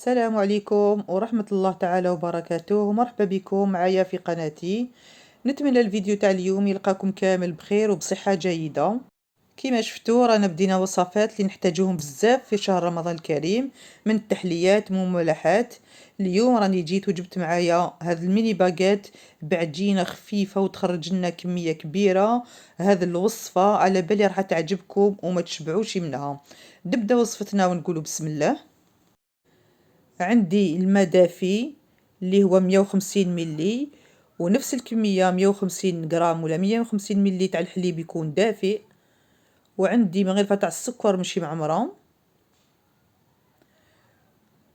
السلام عليكم ورحمة الله تعالى وبركاته. مرحبا بكم معايا في قناتي. نتمنى الفيديو تاع اليوم يلقاكم كامل بخير وبصحة جيدة. كما شفتوا رانا بدينا وصفات اللي نحتاجوهم بزاف في شهر رمضان الكريم، من التحليات مملحات. اليوم راني جيت وجبت معايا هذا الميني باجيت بعجينة خفيفة وتخرج لنا كمية كبيرة. هذه الوصفة على بالي راح تعجبكم وما تشبعوش منها. نبدا وصفتنا ونقولوا بسم الله. عندي الماء دافي اللي هو 150 ملي، ونفس الكمية 150 غرام ولا 150 ملي تاع الحليب يكون دافئ. وعندي مغرفة تاع السكر ماشي معمرة،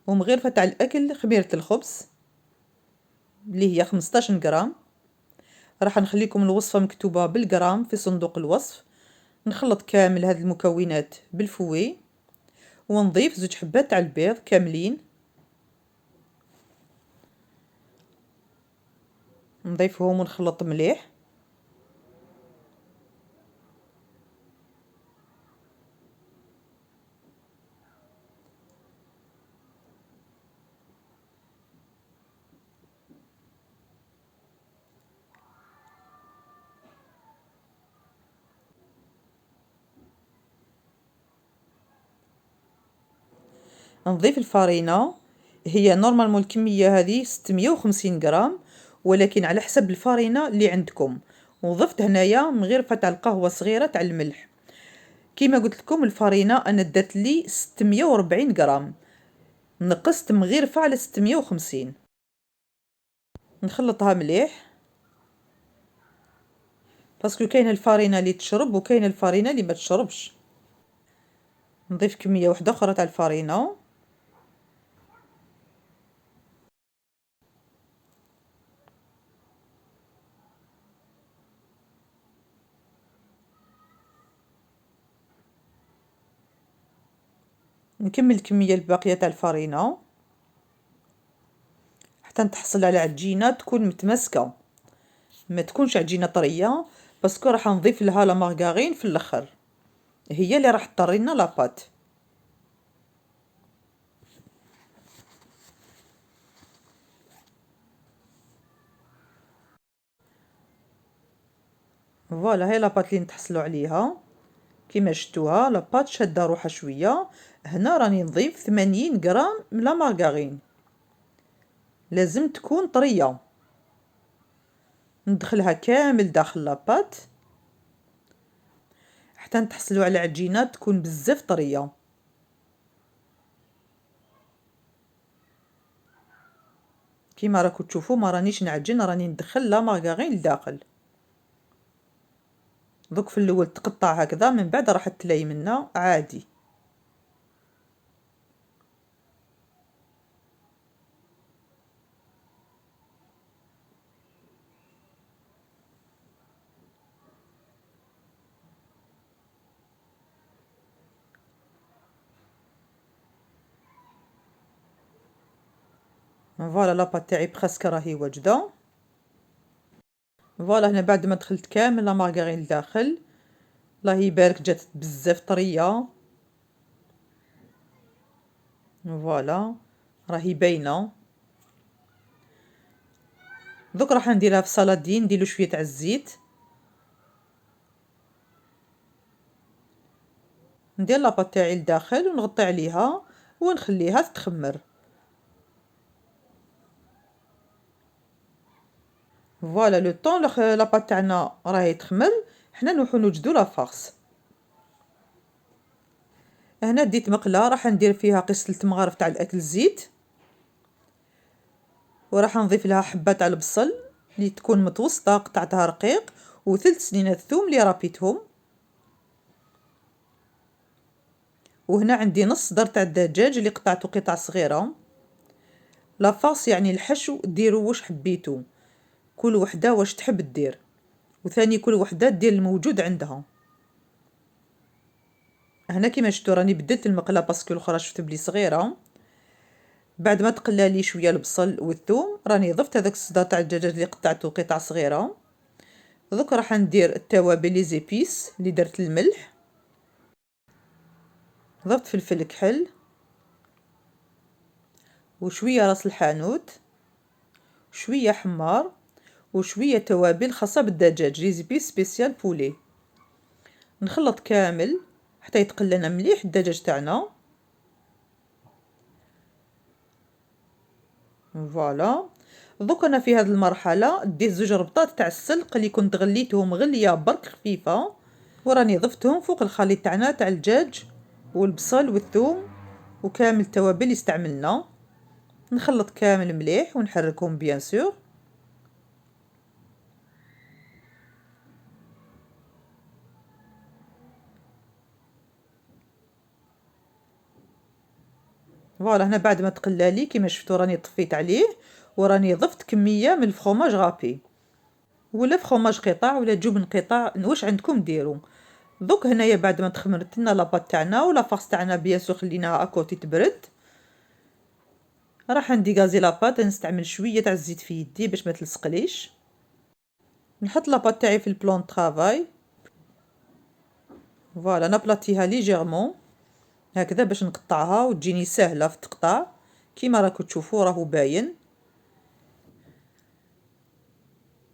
ومغرفة تاع الأكل خميرة الخبز اللي هي 15 غرام. راح نخليكم الوصفة مكتوبة بالغرام في صندوق الوصف. نخلط كامل هذه المكونات بالفوي، ونضيف 2 حبات تاع البيض كاملين، نضيفهم ونخلط مليح. نضيف الفارينة، هي نورمالمون الكمية هذه 650 غرام، ولكن على حسب الفارينة اللي عندكم. وضفت هنايا مغرفة تاع القهوة صغيرة تاع الملح. كيما قلت لكم الفارينة انا دات لي 640 غرام، نقصت مغرفة على 650. نخلطها مليح، باسكو كاينه الفارينة اللي تشرب وكاينه الفارينة اللي ما تشربش. نضيف كمية واحدة اخرى تاع الفارينة. نكمل الكمية الباقية تاع الفارينة حتى نتحصل على عجينة تكون متماسكة، ما تكونش عجينة طرية، باسكو راح نضيف لها لا مارغارين في الاخر، هي اللي راح تطري لنا لاباط. فوالا هي لاباط اللي نتحصلوا عليها. كيما شفتوها لاباط شاده روحها شويه. هنا راني نضيف 80 غرام من لا مارغارين، لازم تكون طريه. ندخلها كامل داخل لاباط حتى نتحصلوا على عجينه تكون بزاف طريه. كيما راكم تشوفوا ما رانيش نعجن، راني ندخل لا مارغارين لداخل. دوك في الاول تقطع هكذا، من بعد راح تلاي منا عادي. فوالا لاباط تاعي برسك راهي واجده. فوالا هنا بعد ما دخلت كامل لا مارغرين لداخل، الله يبارك جات بزاف طريه. فوالا راهي باينه. دوك راح نديرها في صلادين، نديرو شويه تاع الزيت، ندير لاباط تاعي لداخل ونغطي عليها ونخليها تتخمر. فوالا لو طون لاباط تاعنا راهي تخمر، حنا نروحو نوجدو لا فارس. هنا ديت مقله راح ندير فيها قسلة مغارف تاع الاكل زيت، وراح نضيف لها حبه تاع البصل اللي تكون متوسطه قطعتها رقيق، وثلث سنينات ثوم اللي رابيتهم. وهنا عندي نص صدر تاع الدجاج اللي قطعته قطع صغيره. لافاص يعني الحشو ديروا واش حبيتو، كل وحده واش تحب دير، وثاني كل وحده دير الموجود عندها. هنا كيما شفتوا راني بدلت المقله باسكو الاخرى شفت بلي صغيره. بعد ما تقلى لي شويه البصل والثوم، راني ضفت هذاك الصدر تاع الدجاج اللي قطعته قطع صغيره. دوك راح ندير التوابل لي زيبيس اللي درت الملح، ضفت فلفل كحل، وشويه راس الحانوت، شويه حمار، وشويه توابل خاصه بالدجاج، ريزبي سبيسيال بولي. نخلط كامل حتى يتقل لنا مليح الدجاج تاعنا. فوالا. دوك انا في هذه المرحله ديت زوج ربطات تاع السلق اللي كنت غليتهم غليه برك خفيفه، وراني ضفتهم فوق الخليط تاعنا تاع الدجاج والبصل والثوم وكامل التوابل اللي استعملنا. نخلط كامل مليح ونحركهم بيان سور. فوالا هنا بعد ما تقلالي كيما شفتوا راني طفيت عليه، وراني ضفت كميه من الفرomاج غابي ولا فرomاج قطع ولا جبن قطع، واش عندكم ديروا. دوك هنايا بعد ما تخمرت لنا لاباط تاعنا ولا فاص تاعنا بيان سور خليناها اكوتي تبرد، راح ندي غازي لاباط. نستعمل شويه تاع الزيت في يدي باش ما تلصقليش. نحط لاباط تاعي في البلون طرافاي. فوالا نبلاطيها ليجيرمون هكذا باش نقطعها وتجيني سهله في التقطاع كيما راكم تشوفوا راهو باين.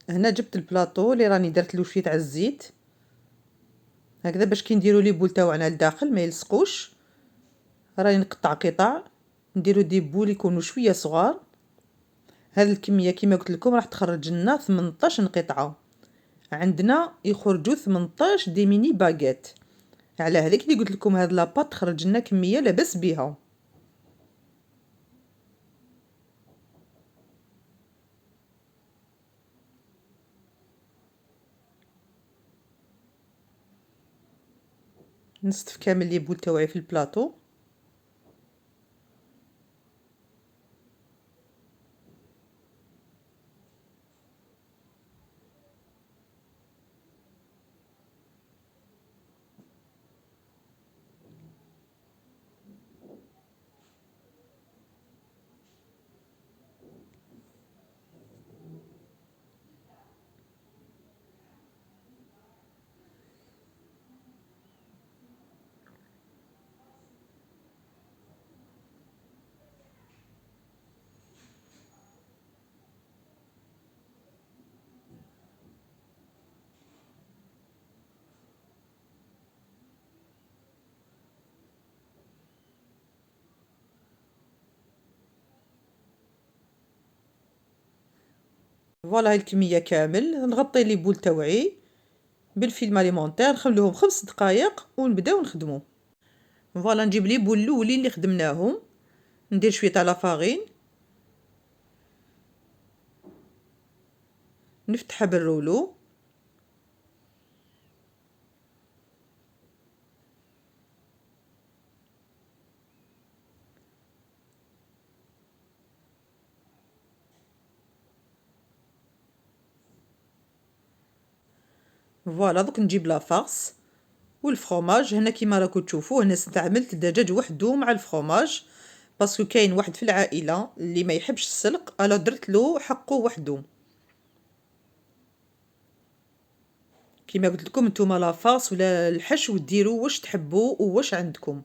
هنا جبت البلاطو اللي راني درت له شويه تاع الزيت هكذا باش كي نديروا لي بول تاعنا لداخل ما يلصقوش. راني نقطع قطع، نديروا دي بول يكونوا شويه صغار. هذه الكميه كيما قلت لكم راح تخرج لنا 18 قطعه، عندنا يخرجوا 18 دي ميني باغيت. على هذيك اللي قلت لكم هاد لاباط تخرج لنا كميه لاباس بها. نصف كامل لي بول تاوعي في البلاطو. فوالا هاي الكميه كامل نغطي لي بول تاوعي بالفيلم اليمونتير، نخليهم 5 دقائق ونبداو نخدمو. فوالا نجيب لي بول الاولين اللي خدمناهم، ندير شويه تاع لافارين، نفتحها بالرولو. فوالا دوك نجيب لافارس والفرomاج. هنا كيما راكم تشوفوا هنا استعملت الدجاج وحده مع الفرomاج باسكو كاين واحد في العائله اللي ما يحبش السلق، الا درت له حقه وحده. كيما قلت لكم نتوما لافارس ولا الحشو ديروا واش تحبوا وواش عندكم.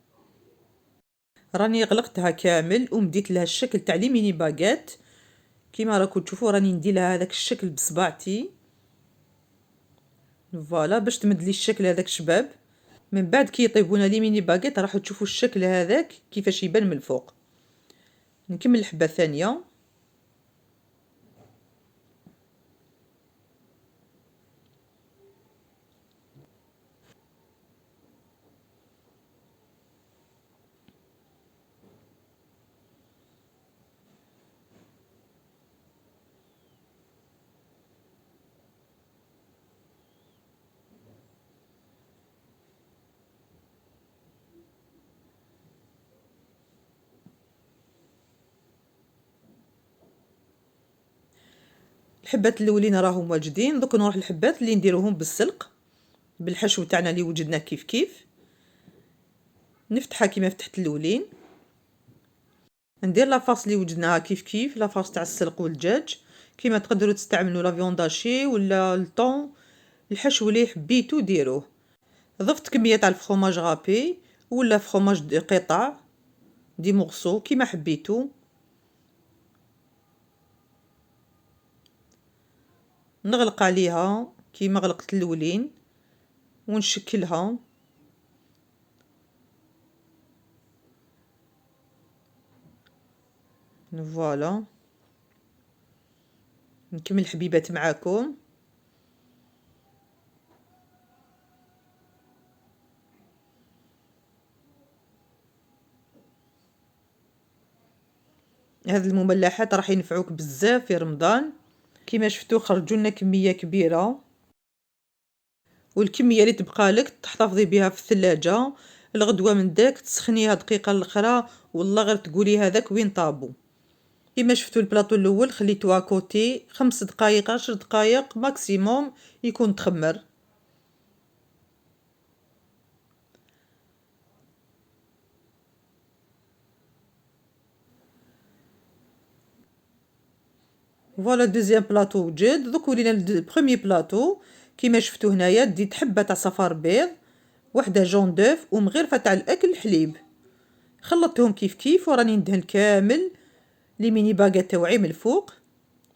راني غلقتها كامل ومديت لها الشكل تاع لي ميني باغيت. كيما راكم تشوفوا راني ندير لها هذاك الشكل بصبعتي. فوالا باش تمد لي الشكل هذاك شباب. من بعد كي يطيبونا لي ميني باغيت راح تشوفوا الشكل هذاك كيفاش يبان من الفوق. نكمل الحبه الثانيه. الحبات الاولين راهم واجدين، دوك نروح الحبات اللي نديروهم بالسلق بالحشو تاعنا اللي وجدناه كيف كيف. نفتحها كيما فتحت الاولين، ندير لافاص اللي وجدناها كيف كيف لافاص تاع السلق والدجاج. كيما تقدروا تستعملوا لا فيونداشي ولا الطون، الحشو اللي حبيتو ديروه. ضفت كميه تاع الفرomاج غابي ولا فرomاج قطع دي مورسو كيما حبيتو. نغلق عليها كيما غلقت الاولين ونشكلها. فوالا نكمل حبيبات معاكم. هاد المملحات راح ينفعوك بزاف في رمضان. كيما شفتوا خرجوا لنا كميه كبيره، والكميه اللي تبقى لك تحتفظي بها في الثلاجه الغدوه من داك تسخنيها دقيقه الاخرى والله غير تقولي هذاك وين طابو. كيما شفتوا البلاطو الاول خليته كوتي 5 دقائق 10 دقائق ماكسيموم يكون تخمر. فوالا دوزيام بلاطو وجد. دوك ولينا البروميي بلاطو كيما شفتوا هنايا ديت حبه تاع صفار بيض، وحده جون دوف ومغرفه تاع الاكل حليب، خلطتهم كيف كيف وراني ندهن كامل لي ميني باغيت تاوعي من الفوق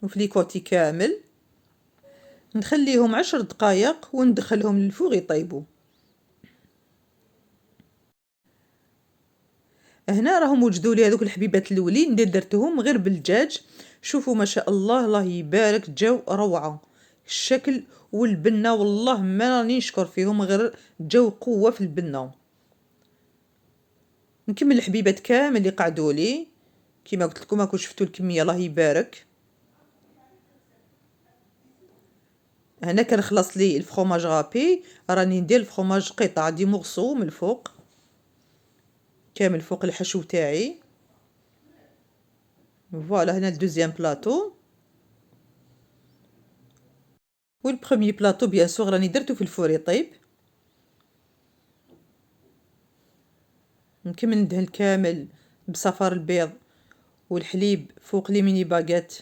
وفي لي كوتي كامل. نخليهم 10 دقائق وندخلهم للفوغ يطيبوا. هنا راهم وجدوا لي هذوك الحبيبات الاولين درتهم غير بالدجاج. شوفوا ما شاء الله الله يبارك جاو روعه الشكل والبنه، والله ما راني نشكر فيهم غير جاو قوه في البنه. نكمل الحبيبات كامل اللي قعدوا لي كيما قلت لكم. راكم شفتوا الكميه الله يبارك. هنا كنخلص لي الفرomاج غابي، راني ندير الفرomاج قطع دي مورسو من الفوق كامل فوق الحشو تاعي. فوالا هنا الدوزيام بلاطو والبروميي بلاطو بيان سور راني درتو في الفور يطيب. نكمل ندهن كامل بصفار البيض والحليب فوق لي ميني باغيت.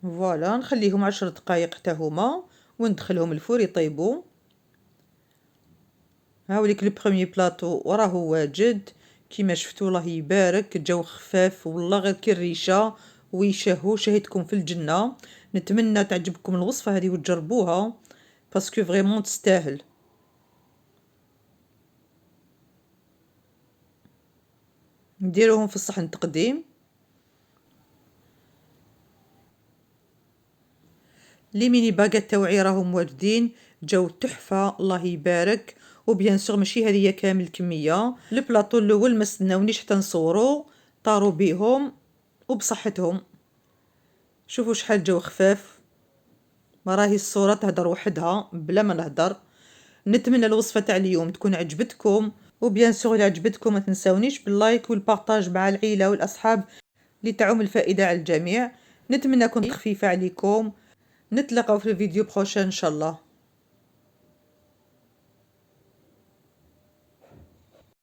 فوالا نخليهم 10 دقائق حتى هما وندخلهم الفور يطيبوا. هاوليك البروميي بلاطو وراهو واجد كيما شفتوا الله يبارك جاو خفاف والله غير كي الريشه ويشهو. شهيتكم في الجنه. نتمنى تعجبكم الوصفه هذه وتجربوها باسكو فريمون تستاهل. نديروهم في الصحن التقديم. لي ميني باغيت تاوعي راهم واجدين جاو تحفه الله يبارك. وبيان سور ماشي هذه هي كامل الكميه. البلاطو الاول ما استناونيش حتى نصورو طاروا بيهم وبصحتهم. شوفوا شحال جاو خفاف، ما راهي الصوره تهدر وحدها بلا ما نهدر. نتمنى الوصفه تاع اليوم تكون عجبتكم، وبيان سور اذا عجبتكم ما تنساونيش باللايك والبارطاج مع العيله والاصحاب لتعم الفائده على الجميع. نتمنى كنت خفيفه عليكم. نتلاقاو في الفيديو بروشان ان شاء الله.